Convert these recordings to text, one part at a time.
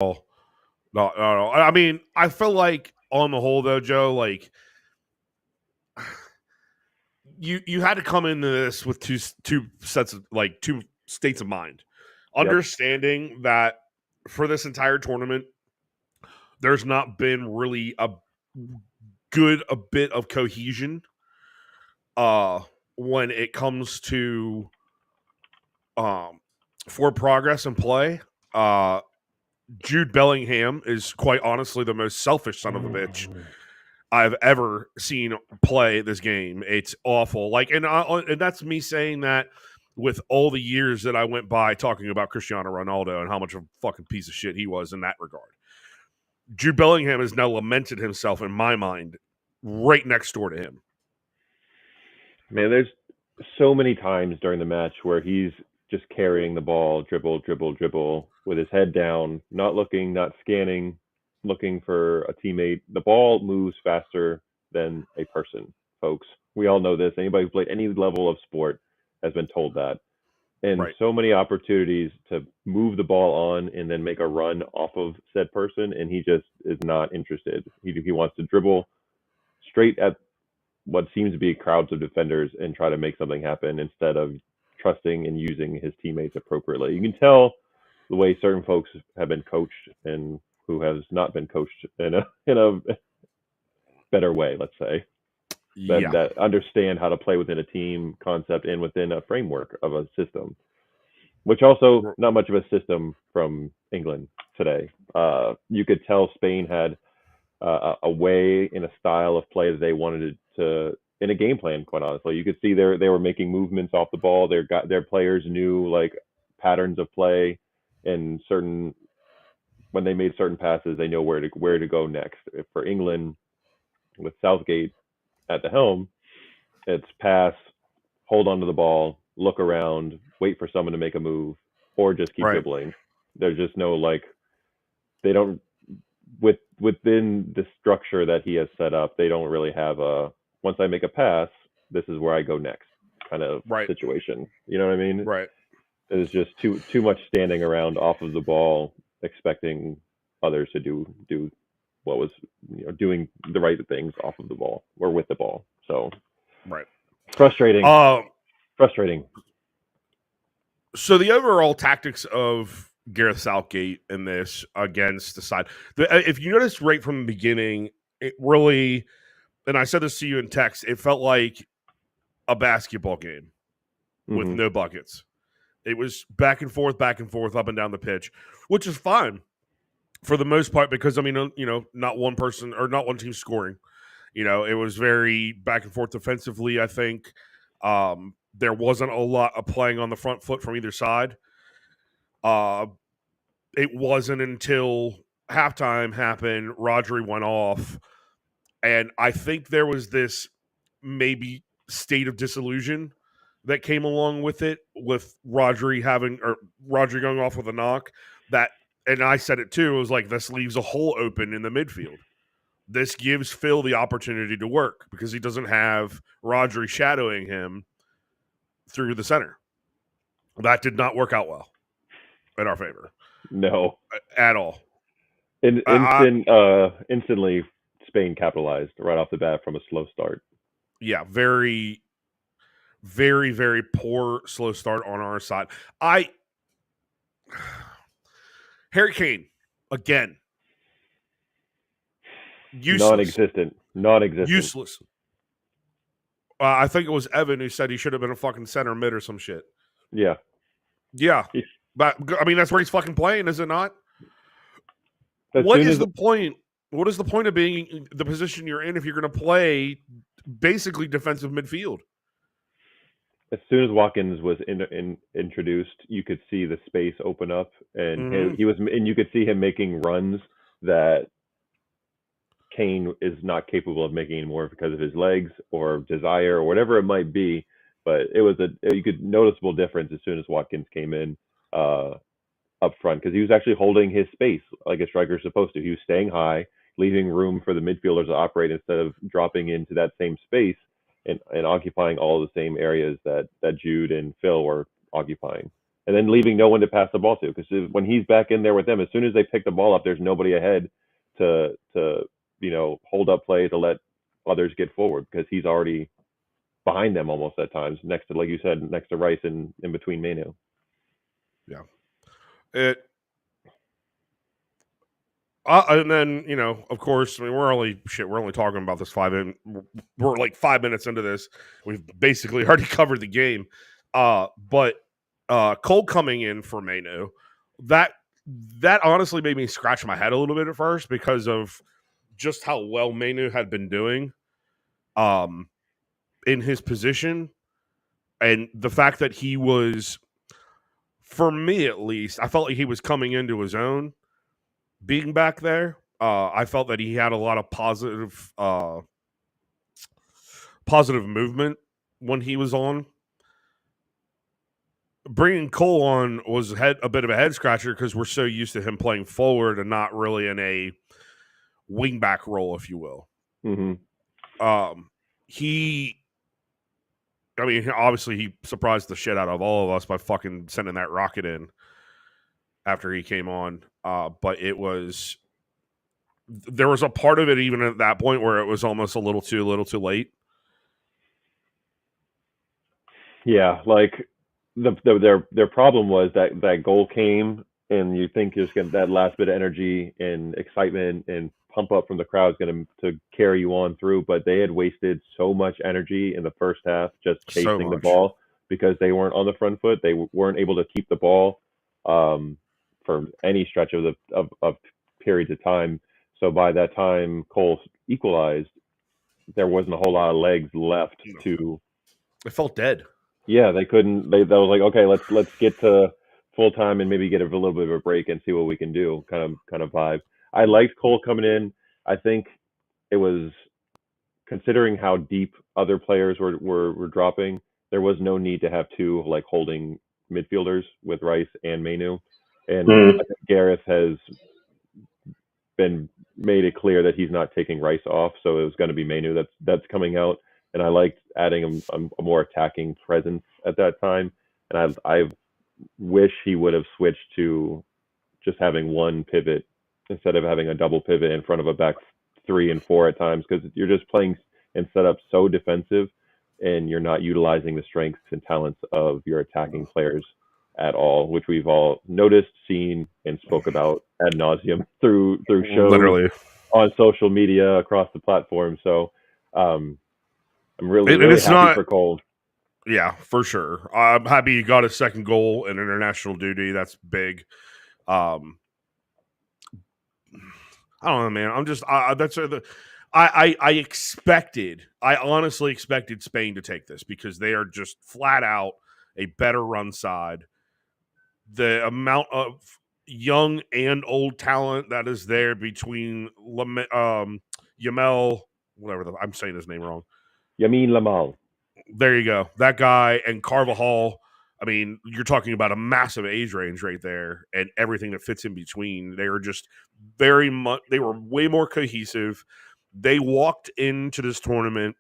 No, no, no. I mean, I feel like on the whole, though, Joe, like you had to come into this with two sets of two states of mind, Yep. understanding that for this entire tournament, there's not been really a bit of cohesion when it comes to for progress and play. Jude Bellingham is quite honestly the most selfish son of a bitch I've ever seen play this game. It's awful. And that's me saying that with all the years that I went by talking about Cristiano Ronaldo and how much of a fucking piece of shit he was in that regard. Jude Bellingham has now lamented himself in my mind right next door to him. Man, there's so many times during the match where he's just carrying the ball, dribble, dribble, dribble, with his head down, not looking, not scanning, looking for a teammate. The ball moves faster than a person, folks. We all know this. Anybody who played any level of sport has been told that. And Right. so many opportunities to move the ball on and then make a run off of said person, and he just is not interested. He wants to dribble straight at what seems to be crowds of defenders and try to make something happen instead of trusting and using his teammates appropriately. You can tell the way certain folks have been coached and who has not been coached in a better way, let's say, Yeah. that understand how to play within a team concept and within a framework of a system, which also not much of a system from England today. You could tell Spain had a way and a style of play that they wanted to in a game plan. Quite honestly, you could see they were making movements off the ball. Their players knew like patterns of play and certain when they made certain passes, they know where to go next. For England, with Southgate at the helm, it's pass, hold on to the ball, look around, wait for someone to make a move, or just keep Right. dribbling. There's just no like they don't within the structure that he has set up, they don't really have a once I make a pass, this is where I go next kind of Right. situation. You know what I mean? Right. It's just too much standing around off of the ball, expecting others to do what was doing the right things off of the ball or with the ball. So Right. frustrating. Frustrating. So the overall tactics of Gareth Southgate in this against the side, if you notice right from the beginning, it really, and I said this to you in text, it felt like a basketball game with no buckets. It was back and forth, up and down the pitch, which is fine for the most part because, I mean, not one person or not one team scoring. It was very back and forth defensively, I think. There wasn't a lot of playing on the front foot from either side. It wasn't until halftime happened, Rodri went off, and I think there was this maybe state of disillusion that came along with it, with Rodri going off with a knock. And I said it too. It was like this leaves a hole open in the midfield. This gives Phil the opportunity to work because he doesn't have Rodri shadowing him through the center. That did not work out well in our favor. No, at all. Instantly, Spain capitalized right off the bat from a slow start. Yeah, very, very, very poor slow start on our side. Harry Kane again. Useless. Non-existent. Useless. I think it was Evan who said he should have been a fucking center mid or some shit. Yeah. Yeah. But I mean, that's where he's fucking playing, is it not? What is the point? What is the point of being the position you're in if you're going to play basically defensive midfield? As soon as Watkins was introduced, you could see the space open up, and you could see him making runs that Kane is not capable of making anymore because of his legs or desire or whatever it might be. But it was you could noticeable difference as soon as Watkins came in up front because he was actually holding his space like a striker is supposed to. He was staying high, leaving room for the midfielders to operate instead of dropping into that same space and occupying all the same areas that Jude and Phil were occupying. and then leaving no one to pass the ball to. Because when he's back in there with them, as soon as they pick the ball up, there's nobody ahead to hold up play to let others get forward, because he's already behind them almost at times, next to, like you said, next to Rice and in between Manu. Yeah. And then, of course, I mean, we're only talking about this we're like 5 minutes into this. We've basically already covered the game. But Cole coming in for Manu, that honestly made me scratch my head a little bit at first, because of just how well Manu had been doing in his position, and the fact that he was, for me at least, I felt like he was coming into his own being back there. I felt that he had a lot of positive movement when he was on. Bringing Cole on was a bit of a head scratcher, because we're so used to him playing forward and not really in a wingback role, if you will. Mm-hmm. Obviously he surprised the shit out of all of us by fucking sending that rocket in after he came on. But there was a part of it even at that point where it was almost a little too late. Yeah, like their problem was that goal came, and you think you're just getting that last bit of energy and excitement and pump up from the crowd is going to carry you on through, but they had wasted so much energy in the first half just chasing the ball, because they weren't on the front foot. They weren't able to keep the ball for any stretch of periods of time. So by that time Cole equalized, there wasn't a whole lot of legs left to. It felt dead. Yeah, they couldn't. That was like, okay, let's get to full time and maybe get a little bit of a break and see what we can do. Kind of vibe. I liked Cole coming in. I think it was, considering how deep other players were dropping, there was no need to have two like holding midfielders with Rice and Manu. And I think Gareth has been made it clear that he's not taking Rice off, so it was going to be Manu that's coming out. And I liked adding a more attacking presence at that time. And I wish he would have switched to just having one pivot instead of having a double pivot in front of a back 3 and 4 at times, because you're just playing and set up so defensive, and you're not utilizing the strengths and talents of your attacking players at all, which we've all noticed, seen, and spoke about ad nauseum through shows, literally, on social media across the platform. So I'm really happy for Cole. Yeah, for sure. I'm happy he got his second goal in international duty. That's big. I don't know, man. I'm just I honestly expected Spain to take this, because they are just flat out a better run side. The amount of young and old talent that is there between Yamel, whatever I'm saying his name wrong. Yamin Lamal. There you go. That guy and Carvajal. I mean, you're talking about a massive age range right there, and everything that fits in between. They were just they were way more cohesive. They walked into this tournament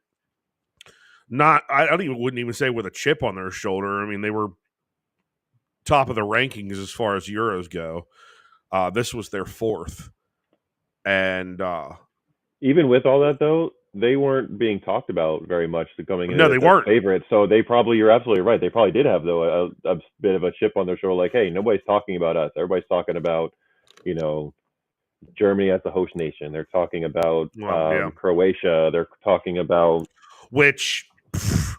wouldn't even say with a chip on their shoulder. I mean, they were top of the rankings as far as Euros go. This was their fourth. And even with all that, though, they weren't being talked about very much coming in. No, they weren't. Favorites. So you're absolutely right. They probably did have, though, a bit of a chip on their shoulder. Like, hey, nobody's talking about us. Everybody's talking about, Germany as the host nation. They're talking about Croatia. They're talking about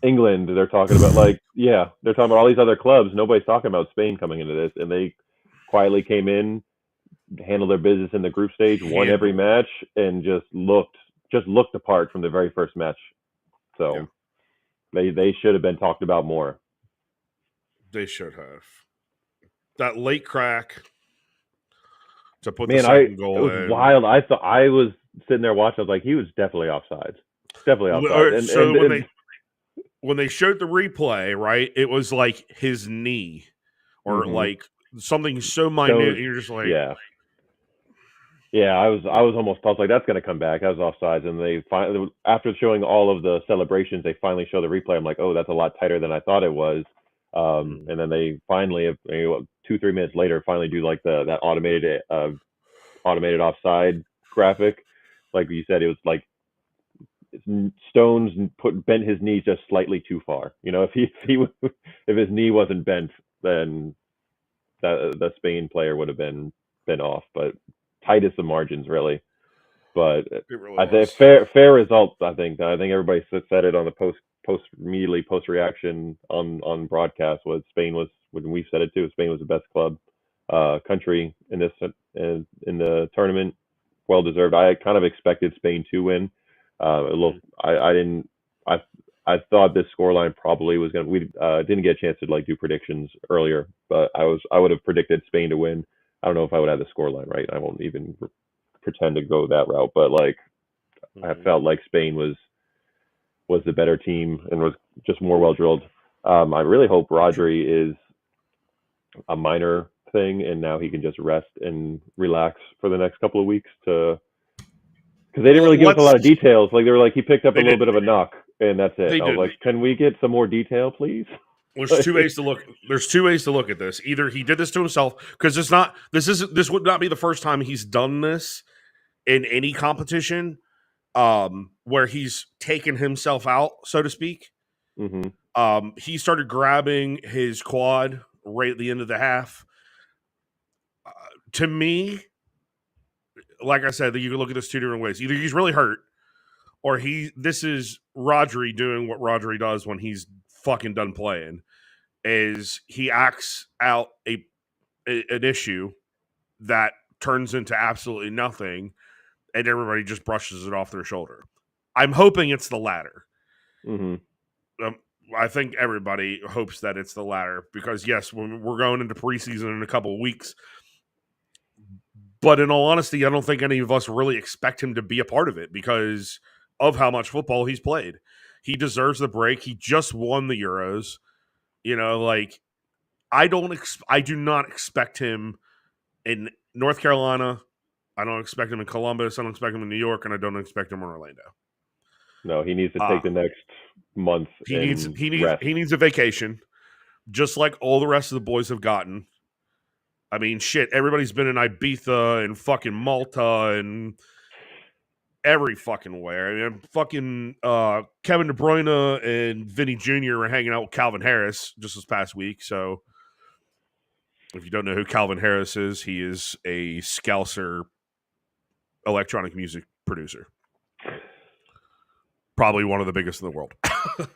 England. They're talking about they're talking about all these other clubs. Nobody's talking about Spain coming into this, and they quietly came in, handled their business in the group stage, won every match, and just looked apart from the very first match. So they should have been talked about more. They should have. That late crack to put the second goal in. It was wild. I thought, I was sitting there watching. I was like, he was definitely offsides. Definitely offsides. When they showed the replay, right, it was like his knee, or like something so minute, and you're just like, yeah. I was almost like, that's going to come back. That was offsides, and they finally, after showing all of the celebrations, they finally show the replay. I'm like, oh, that's a lot tighter than I thought it was. And then they finally, 2-3 minutes later, finally do like that automated offside graphic. Like you said, it was like Stones bent his knee just slightly too far. If his knee wasn't bent, then the Spain player would have been off. But tight as the margins, really. But It really I think was. fair result. I think everybody said it on the post reaction on broadcast was Spain was, when we said it too. Spain was the best country in the tournament. Well deserved. I kind of expected Spain to win. I didn't. I thought this scoreline probably was going to. We didn't get a chance to like do predictions earlier, but I would have predicted Spain to win. I don't know if I would have the scoreline right. I won't even pretend to go that route, but like I felt like Spain was the better team and was just more well drilled. I really hope Rodri is a minor thing and now he can just rest and relax for the next couple of weeks because they didn't really give us a lot of details. Like they were like he picked up a little bit of a knock and that's it. I was like, can we get some more detail, please? There's two ways to look. There's two ways to look at this. Either he did this to himself because this would not be the first time he's done this in any competition, where he's taken himself out, so to speak. Mm-hmm. He started grabbing his quad right at the end of the half. To me, like I said, you can look at this two different ways. Either he's really hurt, or this is Rodri doing what Rodri does when he's fucking done playing. Is he acts out an issue that turns into absolutely nothing, and everybody just brushes it off their shoulder. I'm hoping it's the latter. Mm-hmm. I think everybody hopes that it's the latter because, yes, we're going into preseason in a couple of weeks. But in all honesty, I don't think any of us really expect him to be a part of it because of how much football he's played. He deserves the break. He just won the Euros. Like I do not expect him in North Carolina. I don't expect him in Columbus. I don't expect him in New York, and I don't expect him in Orlando. No, he needs to take the next month. He needs a vacation, just like all the rest of the boys have gotten. I mean, shit, everybody's been in Ibiza and fucking Malta and every fucking where. I mean, fucking Kevin De Bruyne and Vinny Jr. were hanging out with Calvin Harris just this past week. So, if you don't know who Calvin Harris is, he is a Scouser electronic music producer. Probably one of the biggest in the world.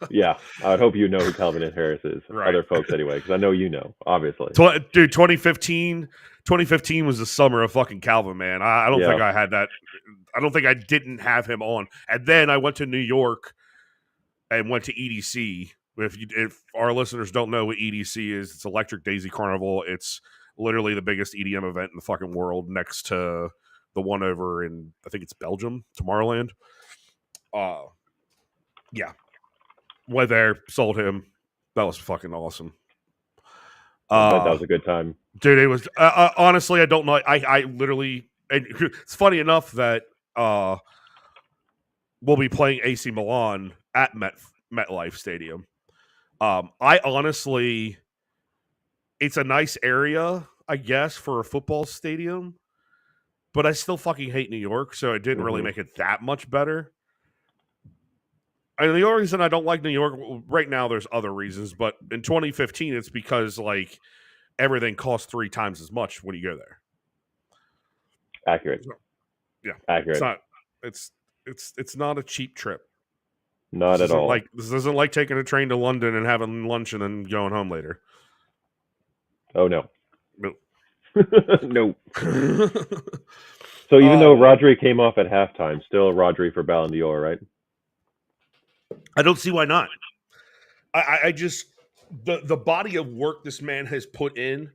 Yeah, I would hope you know who Calvin Harris is. Right. Other folks anyway, because I know you know, obviously. Dude, 2015 was the summer of fucking Calvin, man. I don't think I had that. I don't think I didn't have him on. And then I went to New York and went to EDC. If our listeners don't know what EDC is, it's Electric Daisy Carnival. It's literally the biggest EDM event in the fucking world, next to the one over in, I think it's Belgium, Tomorrowland. Yeah. Went there, sold him. That was fucking awesome. That was a good time. Dude, it was, honestly, I don't know. I literally, it's funny enough that we'll be playing AC Milan at MetLife Stadium. I honestly, it's a nice area, I guess, for a football stadium, but I still fucking hate New York, so it didn't really make it that much better. And the only reason I don't like New York right now, there's other reasons, but in 2015, it's because like everything costs 3 times as much when you go there. Accurate. Yeah, accurate. It's not a cheap trip. Not at all. This isn't like taking a train to London and having lunch and then going home later. Oh no. No. No. So even though Rodri came off at halftime, still Rodri for Ballon d'Or, right? I don't see why not. I just the body of work this man has put in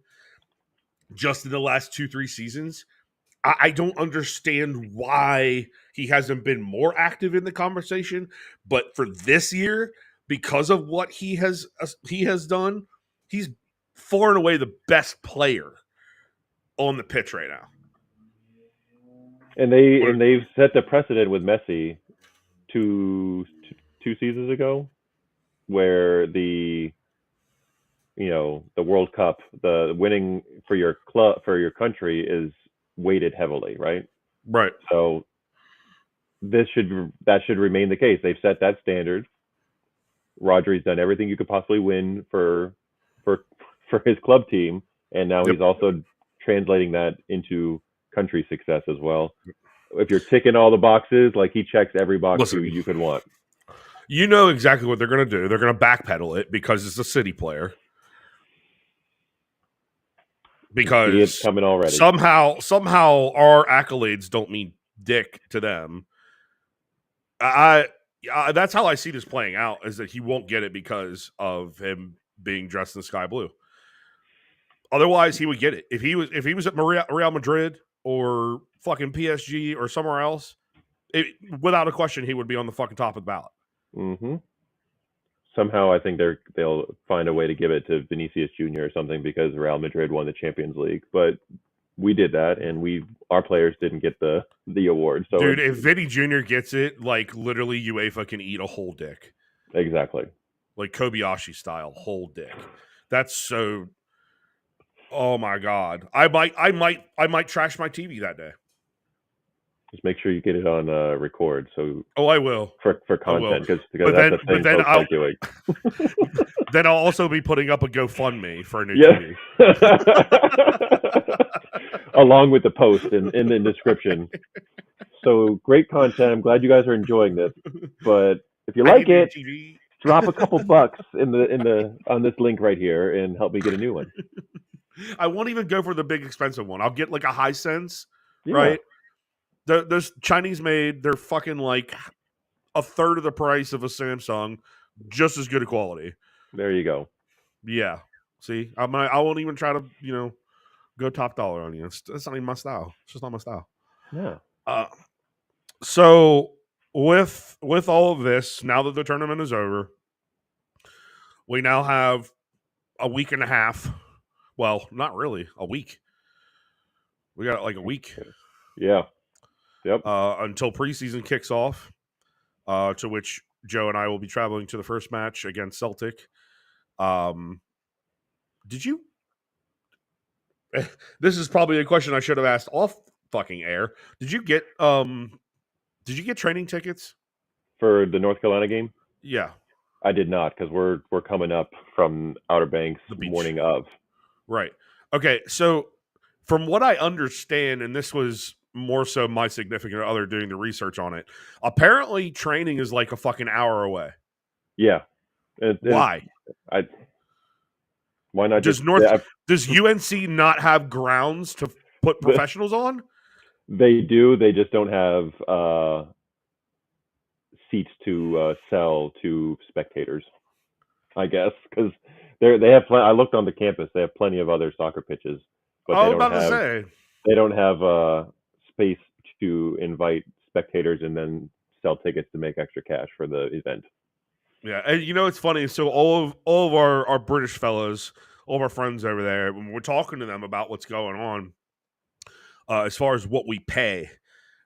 just in the last 2-3 seasons. I don't understand why he hasn't been more active in the conversation. But for this year, because of what he has done, he's far and away the best player on the pitch right now. And they've set the precedent with Messi two seasons ago, where the World Cup, the winning for your club, for your country is weighted heavily, right? Right. So that should remain the case. They've set that standard. Rodri's done everything you could possibly win for for his club team, and now Yep. he's also translating that into country success as well. If you're ticking all the boxes, like he checks every box Listen, you could want. You know exactly what they're going to do. They're going to backpedal it because it's a City player. Because See it coming already. somehow our accolades don't mean dick to them. That's how I see this playing out, is that he won't get it because of him being dressed in sky blue. Otherwise, he would get it. If he was at Real Madrid or fucking PSG or somewhere else, without a question, he would be on the fucking top of the ballot. Mm-hmm. Somehow, I think they'll find a way to give it to Vinicius Jr. or something because Real Madrid won the Champions League, but we did that, and our players didn't get the award. So, dude, if Vinny Jr. gets it, like literally, UEFA can eat a whole dick. Exactly, like Kobayashi style, whole dick. That's so. Oh my god, I might trash my TV that day. Just make sure you get it on record. So, I will for content because that's the thing folks like doing. Then I'll also be putting up a GoFundMe for a new TV. TV. Along with the post in the description. So great content. I'm glad you guys are enjoying this. But if you like it, drop a couple bucks in the on this link right here and help me get a new one. I won't even go for the big expensive one. I'll get like a Hisense, right? Those Chinese made, they're fucking like a third of the price of a Samsung, just as good a quality. There you go. Yeah. See, I won't even try to, go top dollar on you. It's not even my style. It's just not my style. Yeah. So with all of this, now that the tournament is over, we now have a week and a half. Well, not really, a week. We got like a week. Yeah. Yep. Until preseason kicks off, to which Joe and I will be traveling to the first match against Celtic. Did you? This is probably a question I should have asked off fucking air. Did you get training tickets for the North Carolina game? Yeah, I did not, because we're coming up from Outer Banks the morning of. Right. Okay. So from what I understand, and this was more so my significant other doing the research on it, apparently training is like a fucking hour away. Yeah. Why? Why not? Does UNC not have grounds to put professionals on? They do. They just don't have seats to sell to spectators, I guess, because they have. I looked on the campus. They have plenty of other soccer pitches, but they don't have space to invite spectators and then sell tickets to make extra cash for the event. Yeah, and it's funny. So all of our British fellows, all of our friends over there, when we're talking to them about what's going on, as far as what we pay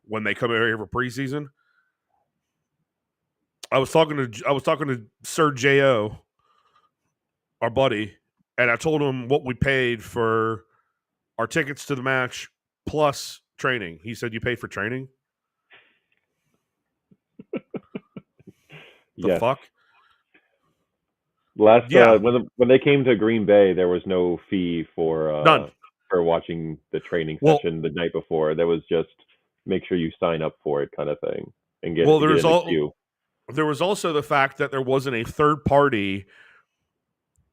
when they come over here for preseason, I was talking to Sir J.O., our buddy, and I told him what we paid for our tickets to the match plus training. He said, "You paid for training?" The fuck? When they came to Green Bay, there was no fee for none for watching the training session the night before. There was just make sure you sign up for it kind of thing and get in the queue. There was also the fact that there wasn't a third party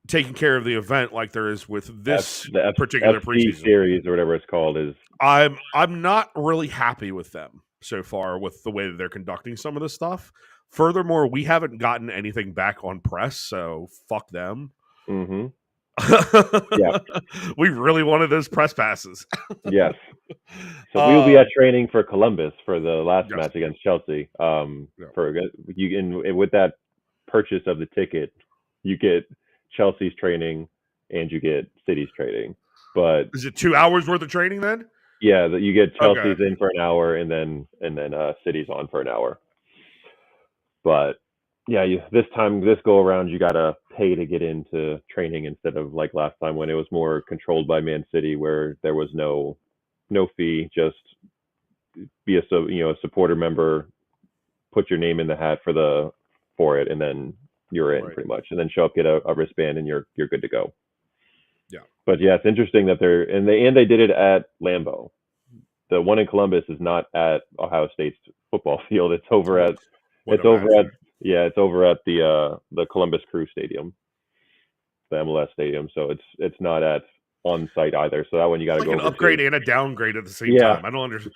taking care of the event like there is with this particular preseason series or whatever it's called. I'm not really happy with them so far with the way that they're conducting some of this stuff. Furthermore, we haven't gotten anything back on press, so fuck them. Mm-hmm. Yeah, we really wanted those press passes. Yes. So we will be at training for Columbus for the last match against Chelsea. With that purchase of the ticket, you get Chelsea's training and you get City's training. But is it 2 hours worth of training then? Yeah, you get Chelsea's in for an hour and then City's on for an hour. But Yeah, this go around, you gotta pay to get into training instead of like last time when it was more controlled by Man City, where there was no fee, just be a supporter member, put your name in the hat for it, and then you're in Right. pretty much, and then show up, get a wristband, and you're good to go. Yeah. But yeah, it's interesting that they did it at Lambeau. The one in Columbus is not at Ohio State's football field. It's over at Would imagine. it's over at the Columbus Crew Stadium, the MLS stadium. So it's not at on site either. So that one you got It's to like go an over upgrade to. and a downgrade at the same Yeah, time. I don't understand.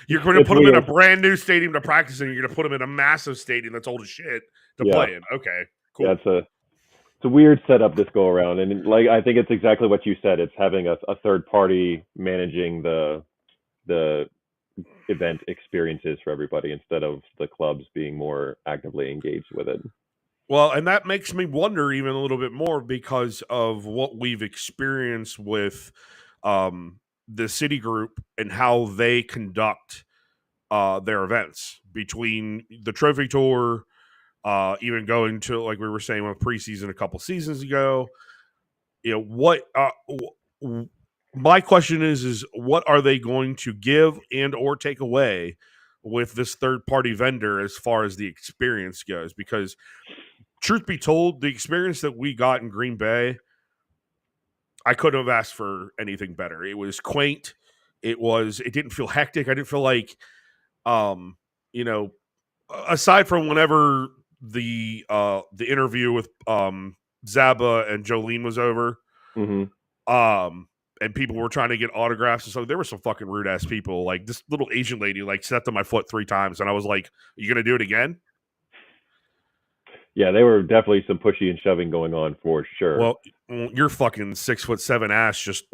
You're going to it's put them in a weird. brand new stadium to practice in. You're going to put them in a massive stadium that's old as shit to Yeah, play in. Okay, cool. yeah. It's a weird setup this go around, and like I think it's exactly what you said. It's having a third party managing the event experiences for everybody instead of the clubs being more actively engaged with it. Well, and that makes me wonder even a little bit more because of what we've experienced with the City Group and how they conduct their events between the Trophy Tour, even going to, like we were saying, with preseason a couple seasons ago. You know what? My question is what are they going to give and or take away with this third party vendor as far as the experience goes? Because truth be told, the experience that we got in Green Bay, I couldn't have asked for anything better. It was quaint. It didn't feel hectic. I didn't feel like, um, you know, aside from whenever the interview with Zaba and Jolene was over, Mm-hmm. and people were trying to get autographs and so there were some fucking rude ass people. Like this little Asian lady like stepped on my foot 3 times and I was like, "You gonna do it again?" Yeah, they were definitely some pushy and shoving going on for sure. Well, your fucking 6'7" ass just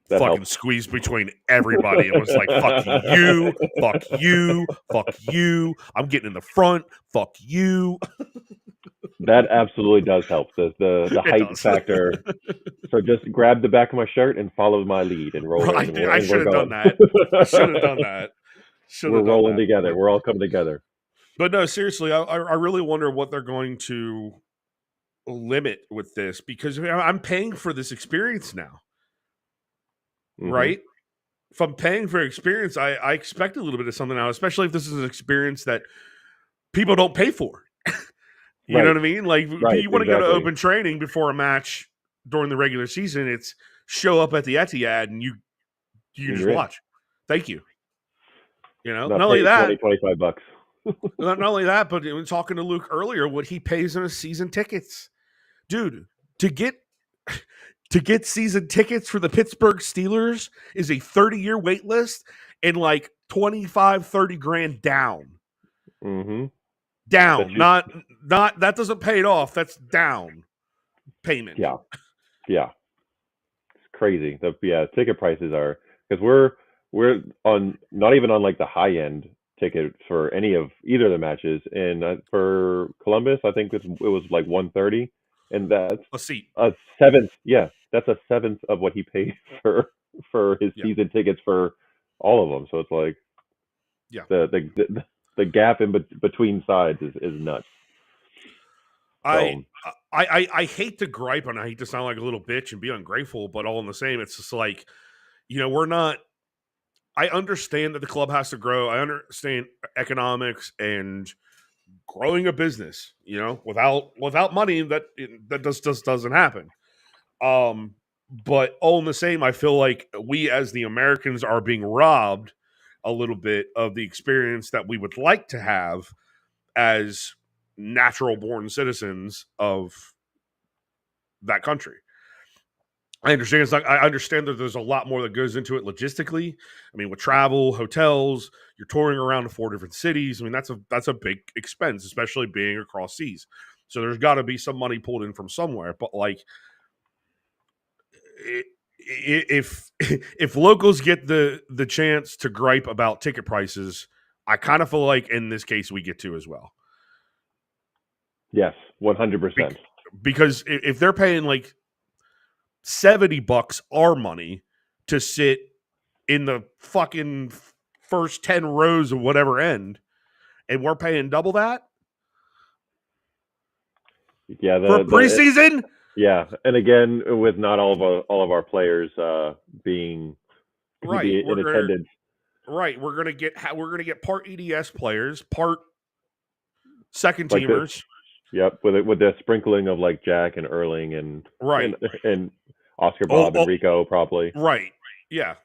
That fucking helps. squeezed between everybody and was like, "Fuck you, fuck you, fuck you. I'm getting in the front. Fuck you." That absolutely does help. The It height does. factor. So just grab the back of my shirt and follow my lead and roll Bro, in, I and should we're have done going. that. I should have done that. Should We're have done rolling that. together. We're all coming together. But no, seriously, I really wonder what they're going to limit with this because I'm paying for this experience now, Mm-hmm. right? If I'm paying for experience, I expect a little bit of something now, especially if this is an experience that people don't pay for. You know Right. what I mean? Like, Right. you want to go to Exactly. open training before a match during the regular season, it's show up at the Etihad and you And just you're in. watch. Thank you. You know, Not not only pay that, 20-25 bucks. not only that, but talking to Luke earlier, what he pays in his season tickets, dude, to get to get season tickets for the Pittsburgh Steelers is a 30-year wait list and like 25, 30 grand down. Mm-hmm. That Down. you. Not that doesn't pay it off. That's down payment. Yeah. Yeah. It's crazy. Ticket prices are because we're on not even on like the high end ticket for any of either of the matches. And for Columbus, I think it was like 130, and that's A seat. a seventh. Yeah, that's a seventh of what he paid for his Yeah. season tickets for all of them. So it's like Yeah. the gap in between sides is nuts. I So I hate to gripe and I hate to sound like a little bitch and be ungrateful, but all in the same, it's just like, we're not. I understand that the club has to grow. I understand economics and growing a business. Without money, that just doesn't happen. But all in the same, I feel like we as the Americans are being robbed a little bit of the experience that we would like to have as natural born citizens of that country. I understand I understand that there's a lot more that goes into it logistically. I mean, with travel, hotels, you're touring around to 4 different cities. I mean, that's a big expense, especially being across seas. So there's got to be some money pulled in from somewhere. But like, if if locals get the chance to gripe about ticket prices, I kind of feel like in this case we get to as well. yes, 100%. Because if they're paying like $70 our money to sit in the fucking first 10 rows of whatever end, and we're paying double that, Yeah, for preseason. Yeah, and again, with not all of our players being Right, in attendance. we're gonna get part EDS players, part second Like this, teamers. yep, with the sprinkling of like Jack and Erling Right. and Oscar Oh, Bob and Rico probably. right. Yeah.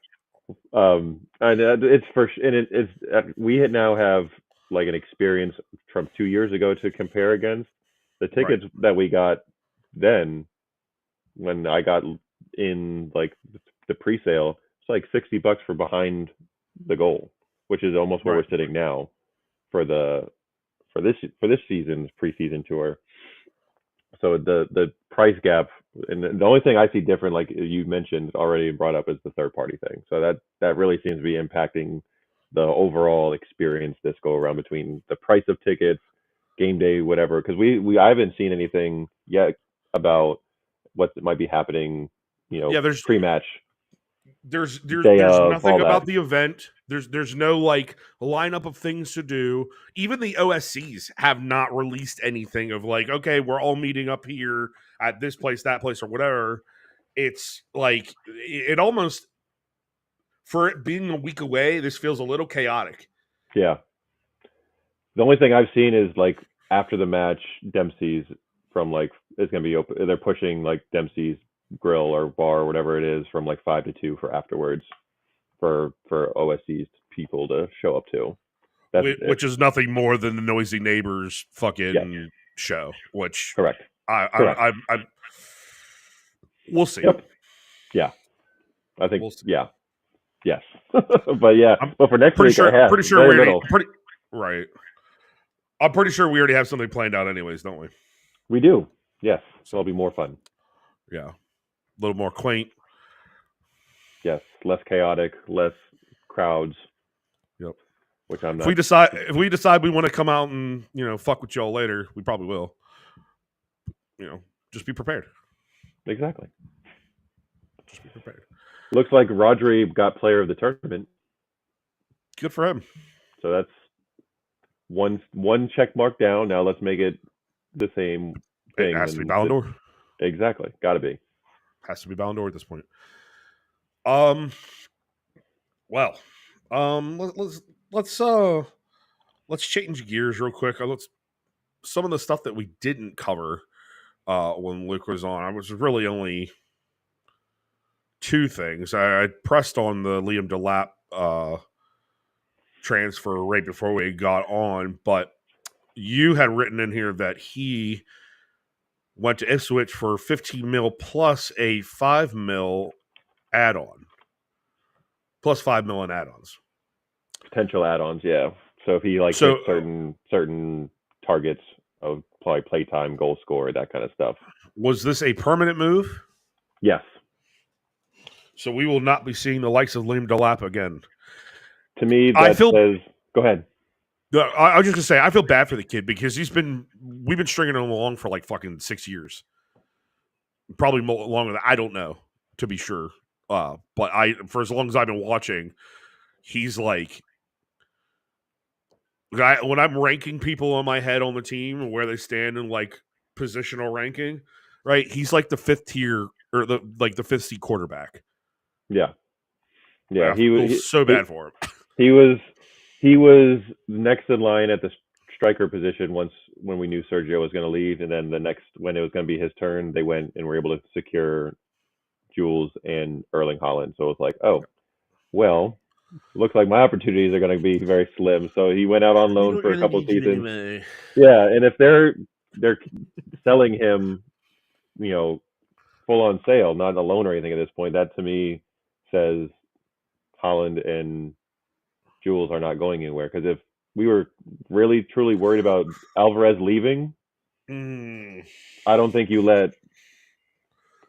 And it's it's we now have like an experience from 2 years ago to compare against. The tickets that we got then, when I got in like the pre-sale, it's like $60 for behind the goal, which is almost where we're sitting now for this season's preseason tour. So the price gap, and the only thing I see different, like you mentioned already and brought up, is the third party thing. So that really seems to be impacting the overall experience this go around between the price of tickets, game day, whatever. Because I haven't seen anything yet about what might be happening, there's pre-match, there's day there's of, nothing all about that. the event. There's no like lineup of things to do. Even the OSCs have not released anything of like, okay, we're all meeting up here at this place, that place, or whatever. It's like it almost, for it being a week away, this feels a little chaotic. Yeah. The only thing I've seen is like after the match, Dempsey's from like it's gonna be open. They're pushing like Dempsey's grill or bar or whatever it is from like 5 to 2 for afterwards for OSC's people to show up to. That's Which is nothing more than the Noisy Neighbors Yes, fucking show. Which correct. I we'll see. Yep. Yeah, I think We'll see. yeah, yes, but yeah, I'm but for next pretty week, sure. I have Pretty sure very we already. little. Right. I'm pretty sure we already have something planned out, anyways, don't we? We do. Yes, so it'll be more fun. Yeah, a little more quaint. Yes, less chaotic, less crowds. Yep. Which I'm not. If we decide we want to come out and fuck with y'all later, we probably will. Just be prepared. Exactly. Just be prepared. Looks like Rodri got player of the tournament. Good for him. So that's one check mark down. Now let's make it the same thing. It has to be Ballon d'Or. Exactly. Got to be. Has to be Ballon d'Or at this point. Well, let's change gears real quick. Some of the stuff that we didn't cover when Luke was on. I was really only two things. I pressed on the Liam Delap transfer right before we got on, but you had written in here that he went to Ipswich for 15 mil plus a 5 mil add-on. Plus 5 mil in add-ons. Potential add-ons, yeah. So if he hits certain targets of probably playtime, goal score, that kind of stuff. Was this a permanent move? Yes. So we will not be seeing the likes of Liam Delap again. To me, says, go ahead. I was just gonna say, I feel bad for the kid because we've been stringing him along for like fucking 6 years, probably longer than I don't know, to be sure. But for as long as I've been watching, he's like, when I'm ranking people on my head on the team and where they stand in like positional ranking, right? He's like the fifth tier or the fifth seed quarterback. Yeah. I feel so bad for him. He was next in line at the striker position when we knew Sergio was going to leave, and then when it was going to be his turn, they went and were able to secure Jules and Erling Haaland. So it was like, oh, well, looks like my opportunities are going to be very slim. So he went out on loan for a couple of seasons. Anyway. Yeah, and if they're selling him, full on sale, not a loan or anything at this point, that to me says Haaland and Jules are not going anywhere. Because if we were really truly worried about Alvarez leaving, I don't think you let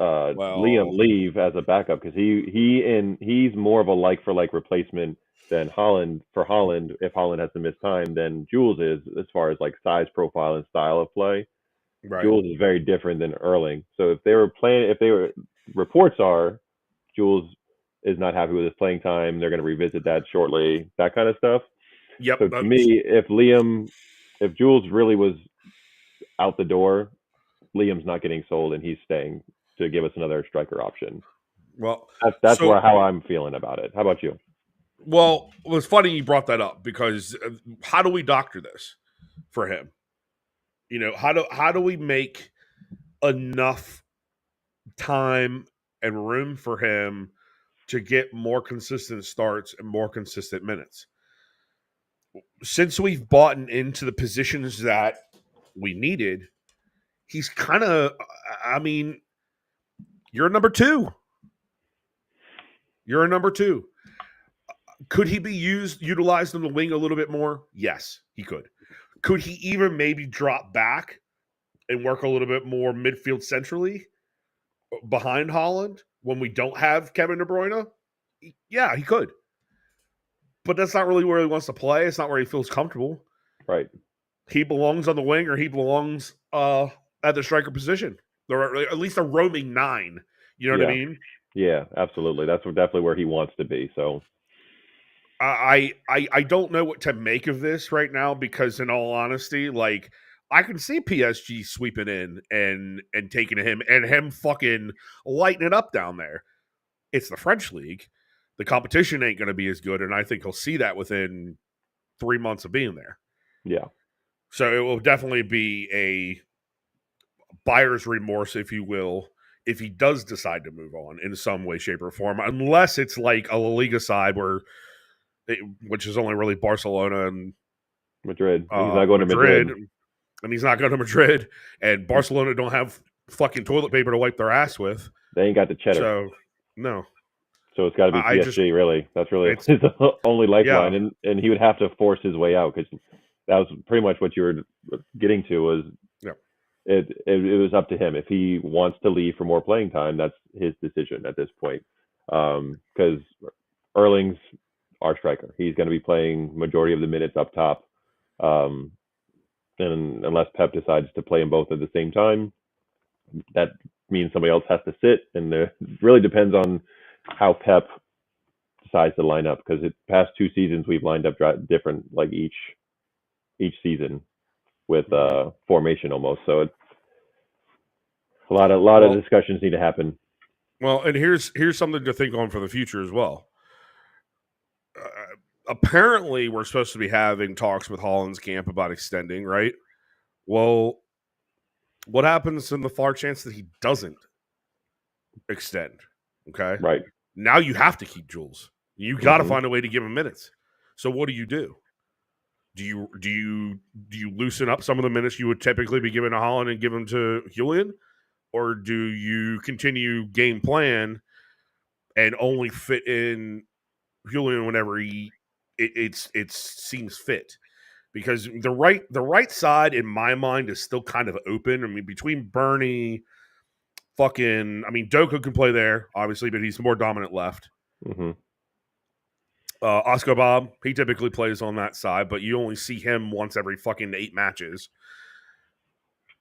Liam leave as a backup, because he's more of a like for like replacement than Haaland. For Haaland, if Haaland has to miss time, than Jules is, as far as like size, profile, and style of play. Right. Jules is very different than Erling. So reports are Jules is not happy with his playing time, they're going to revisit that shortly, that kind of stuff. Yep. So to me, if Jules really was out the door, Liam's not getting sold and he's staying to give us another striker option. Well, That's how I'm feeling about it. How about you? Well, it was funny you brought that up because how do we doctor this for him? How do we make enough time and room for him to get more consistent starts and more consistent minutes? Since we've bought into the positions that we needed, he's kind of, I mean, you're a number two. You're a number two. Could he be utilized on the wing a little bit more? Yes, he could. Could he even maybe drop back and work a little bit more midfield centrally behind Holland when we don't have Kevin De Bruyne? Yeah, he could. But that's not really where he wants to play. It's not where he feels comfortable. Right. He belongs on the wing or he belongs at the striker position. Or at least a roaming 9. You know what I mean? Yeah, absolutely. That's definitely where he wants to be. So I don't know what to make of this right now because, in all honesty, like I can see PSG sweeping in and taking him and him fucking lighting it up down there. It's the French league. The competition ain't going to be as good, and I think he'll see that within 3 months of being there. Yeah. So it will definitely be a buyer's remorse, if you will, if he does decide to move on in some way, shape, or form, unless it's like a La Liga side which is only really Barcelona and Madrid. He's not going to Madrid. And he's not going to Madrid. And Barcelona don't have fucking toilet paper to wipe their ass with. They ain't got the cheddar. So, no. So it's got to be PSG, really. That's really his only lifeline. Yeah. And he would have to force his way out because that was pretty much what you were getting to was it was up to him. If he wants to leave for more playing time, that's his decision at this point. Because Erling's our striker. He's going to be playing majority of the minutes up top. And unless Pep decides to play them both at the same time, that means somebody else has to sit. And it really depends on how Pep decides to line up. Because the past 2 seasons, we've lined up different, like each season with formation almost. So it's a lot of discussions need to happen. Well, and here's something to think on for the future as well. Apparently, we're supposed to be having talks with Holland's camp about extending, right? Well, what happens in the far chance that he doesn't extend? Okay, right. Now you have to keep Jules. You got to find a way to give him minutes. So what do? Do you loosen up some of the minutes you would typically be giving to Holland and give them to Julian, or do you continue game plan and only fit in Julian whenever it seems fit? Because the right side in my mind is still kind of open. I mean, between Bernie, Doku can play there obviously, but he's more dominant left. Oscar Bob, he typically plays on that side, but you only see him once every fucking 8 matches.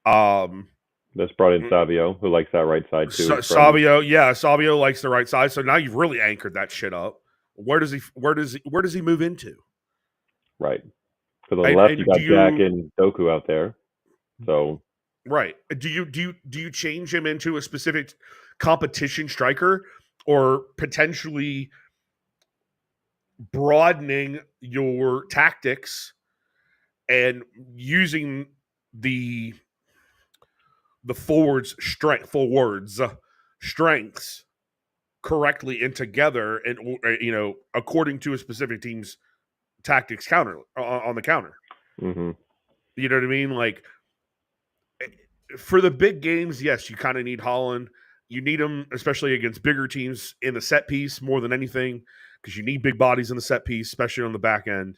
That's brought in Savio, who likes that right side too. Savio likes the right side. So now you've really anchored that shit up. Where does he move into? Right. Because on the left you got Jack and Doku out there. So right. Do you change him into a specific competition striker or potentially broadening your tactics and using the forwards' strengths correctly and together, and according to a specific team's tactics counter on the counter? You know what I mean? Like for the big games, yes, you kind of need Holland. You need him, especially against bigger teams in the set piece more than anything, because you need big bodies in the set piece, especially on the back end.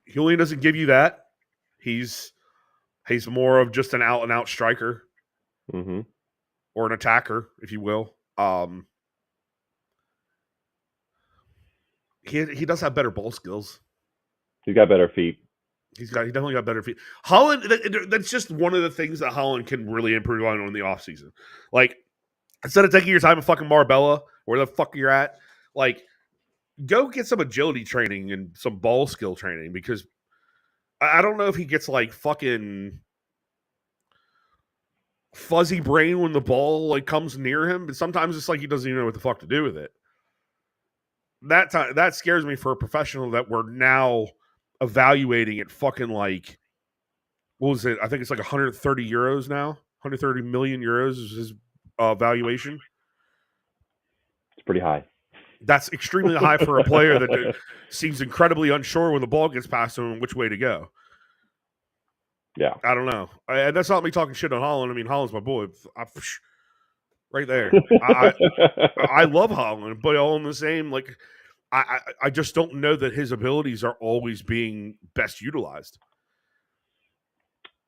Julian doesn't give you that. He's more of just an out-and-out striker or an attacker, if you will. He does have better ball skills. He's got better feet. He definitely got better feet. Holland, that's just one of the things that Holland can really improve on in the offseason. Like, instead of taking your time in fucking Marbella, where the fuck you're at, like, go get some agility training and some ball skill training, because I don't know if he gets like fucking fuzzy brain when the ball like comes near him, but sometimes it's like he doesn't even know what the fuck to do with it. That scares me for a professional that we're now evaluating at fucking like, what was it? I think it's like 130 euros now. 130 million euros is his valuation. It's pretty high. That's extremely high for a player that seems incredibly unsure when the ball gets past him and which way to go. Yeah. I don't know. And that's not me talking shit on Holland. I mean, Holland's my boy. Right there. I love Holland, but all in the same, like, I just don't know that his abilities are always being best utilized.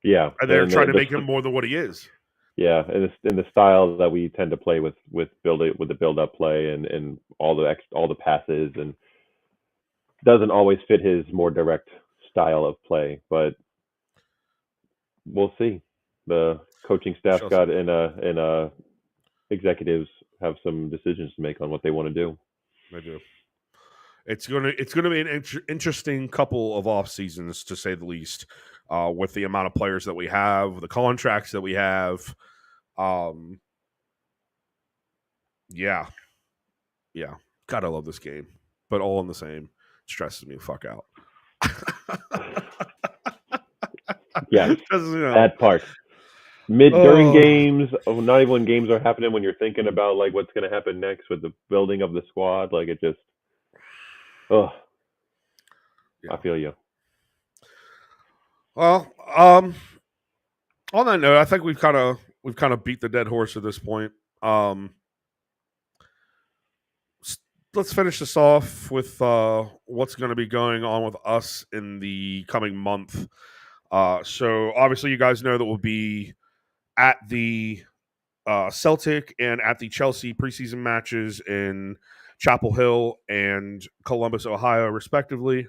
Yeah. And they're trying to make him more than what he is. Yeah, in the style that we tend to play with the build up play and all the passes, and doesn't always fit his more direct style of play, but we'll see. The coaching staff got in executives have some decisions to make on what they want to do. They do. It's gonna be an interesting couple of off seasons, to say the least, with the amount of players that we have, the contracts that we have. Yeah. God, I love this game, but all in the same, stresses me the fuck out. Yeah, that part. During games, not even when games are happening, when you're thinking about like what's going to happen next with the building of the squad, like it just, yeah. I feel you. Well, on that note, I think we've kind of beat the dead horse at this point. Let's finish this off with what's going to be going on with us in the coming month. So obviously, you guys know that we'll be at the Celtic and at the Chelsea preseason matches in Chapel Hill and Columbus, Ohio, respectively.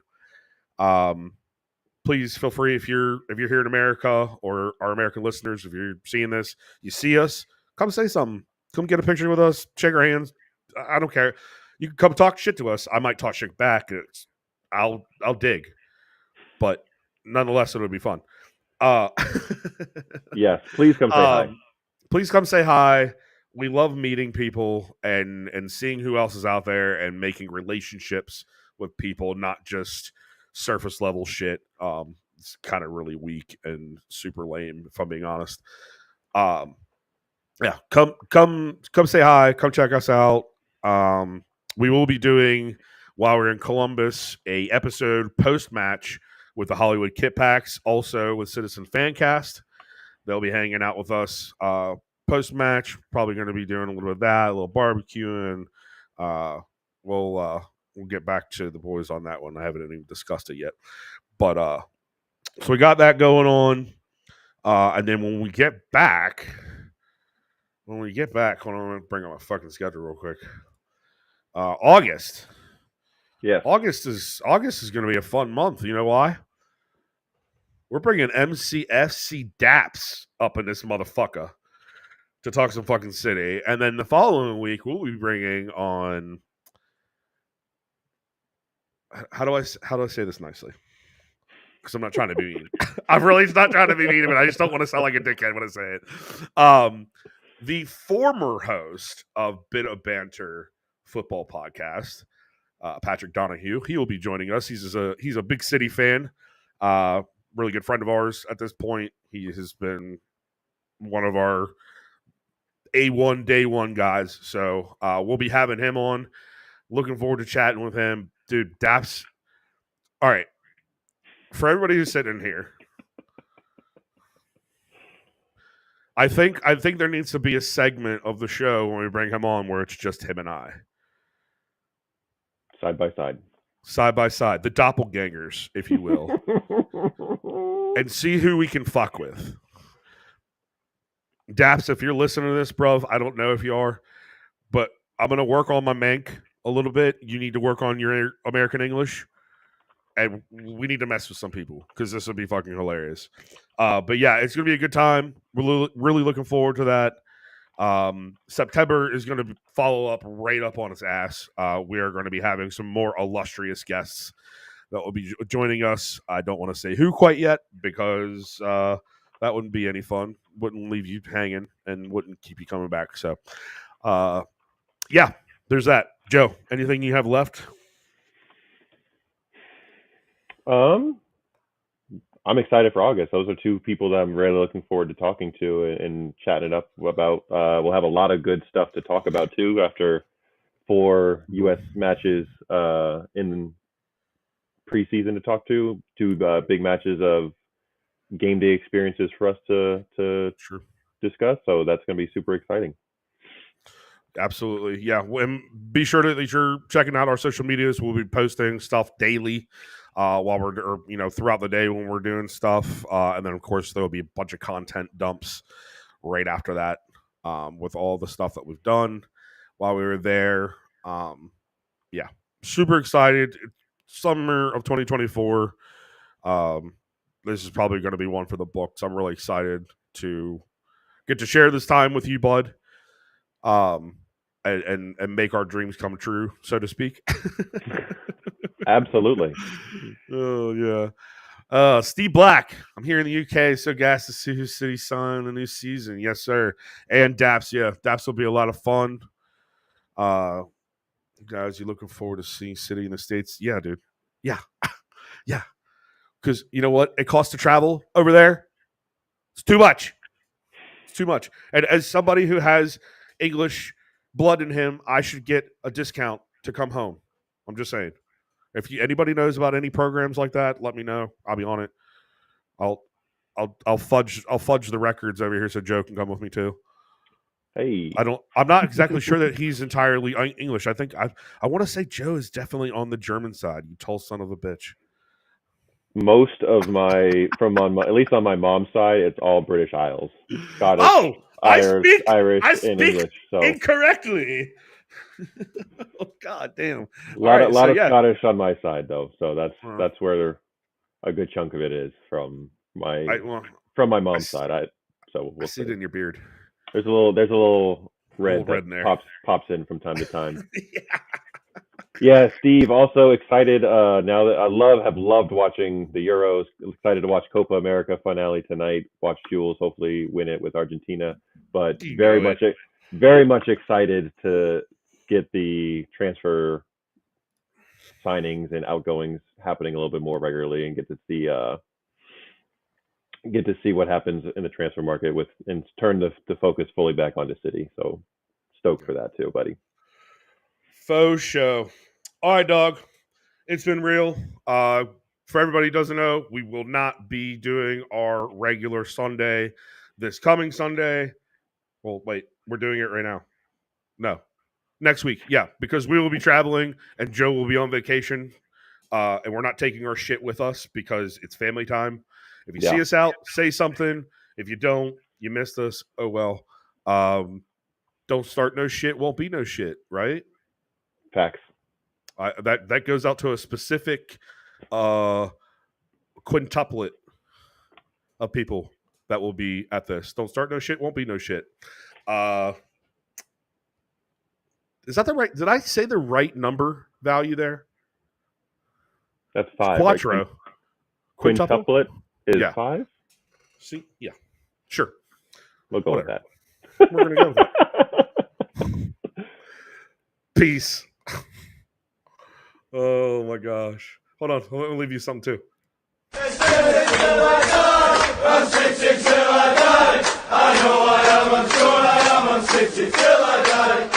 Please feel free, if you're here in America, or our American listeners, if you're seeing this, you see us, come say something. Come get a picture with us, shake our hands. I don't care. You can come talk shit to us. I might talk shit back. I'll dig, but nonetheless, it'll be fun. Yes, please come say hi. Please come say hi. We love meeting people and seeing who else is out there and making relationships with people, not just surface level shit. It's kind of really weak and super lame, if I'm being honest. Yeah, come say hi. Come check us out. We will be doing, while we're in Columbus, a episode post match with the Hollywood Kit Packs, also with Citizen Fancast. They'll be hanging out with us post match. Probably going to be doing a little bit of that, a little barbecuing. We'll get back to the boys on that one. I haven't even discussed it yet, but so we got that going on, and then when we get back, hold on, I'm gonna bring up my fucking schedule real quick. August. Yes. August is going to be a fun month. You know why? We're bringing MCFC Daps up in this motherfucker to talk some fucking City. And then the following week, we'll be bringing on... How do I say this nicely? Because I'm not trying to be mean. I'm really not trying to be mean, but I just don't want to sound like a dickhead when I say it. The former host of Bit of Banter football podcast, Patrick Donahue, he will be joining us. He's a big City fan. Really good friend of ours at this point. He has been one of our A1 day one guys. So we'll be having him on. Looking forward to chatting with him. Dude, Daps. All right. For everybody who's sitting here, I think there needs to be a segment of the show when we bring him on where it's just him and I. Side by side. Side by side. The doppelgangers, if you will. And see who we can fuck with. Daps, if you're listening to this, bruv, I don't know if you are, but I'm going to work on my Mank a little bit. You need to work on your American English. And we need to mess with some people because this will be fucking hilarious. But yeah, it's going to be a good time. We're really looking forward to that. September is going to follow up right up on its ass. We are going to be having some more illustrious guests that will be joining us. I don't want to say who quite yet because that wouldn't be any fun. Wouldn't leave you hanging and wouldn't keep you coming back. So, yeah, there's that. Joe, anything you have left? I'm excited for August. Those are two people that I'm really looking forward to talking to and chatting up about. We'll have a lot of good stuff to talk about too after 4 U.S. matches in preseason to talk to. 2 big matches of game day experiences for us to Sure. discuss. So that's going to be super exciting. Absolutely. Yeah. And be sure that you're checking out our social medias. We'll be posting stuff daily while we're, throughout the day when we're doing stuff. And then, of course, there'll be a bunch of content dumps right after that with all the stuff that we've done while we were there. Yeah. Super excited. Summer of 2024. This is probably going to be one for the books. I'm really excited to get to share this time with you, bud. And make our dreams come true, so to speak. Absolutely. Oh yeah. Steve Black. I'm here in the UK, so gassed to see his city sign the new season. Yes, sir. And Daps, yeah. Daps will be a lot of fun. Guys, you looking forward to seeing City in the States? Yeah, dude. Yeah. Yeah. Because you know what? It costs to travel over there. It's too much. It's too much. And as somebody who has English blood in him, I should get a discount to come home. I'm just saying. If anybody knows about any programs like that, let me know. I'll be on it. I'll fudge the records over here so Joe can come with me too. Hey. I'm not exactly sure that he's entirely English. I think I want to say Joe is definitely on the German side. You tall son of a bitch. Most of at least on my mom's side, it's all British Isles. Scottish, Irish, and English. So incorrectly. Oh, God damn. A lot of Scottish on my side though. So that's where a good chunk of it is from my mom's side. We'll see it in your beard. There's a little red in there. pops in from time to time. Yeah, Steve, also excited now that have loved watching the Euros. Excited to watch Copa America finale tonight. Watch Jules hopefully win it with Argentina. But very much excited to get the transfer signings and outgoings happening a little bit more regularly and get to see what happens in the transfer market and turn the focus fully back onto City. So stoked for that too, buddy. Faux show. All right, dog. It's been real. For everybody who doesn't know, we will not be doing our regular Sunday this coming Sunday. Well, wait, we're doing it right now. No. Next week, yeah, because we will be traveling and Joe will be on vacation. And we're not taking our shit with us because it's family time. If you see us out, say something. If you don't, you missed us. Oh, well. Don't start no shit, won't be no shit, right? Facts. That goes out to a specific quintuplet of people that will be at this. Don't start no shit, won't be no shit. Is that the right? Did I say the right number value there? That's 5. Quattro. Right? Quintuplet is 5? See? Yeah. Sure. We'll go with that. We're going to go with that. Peace. Oh, my gosh. Hold on. Let me leave you something, too. I know I am, I'm sure I am, I'm 60 till I die.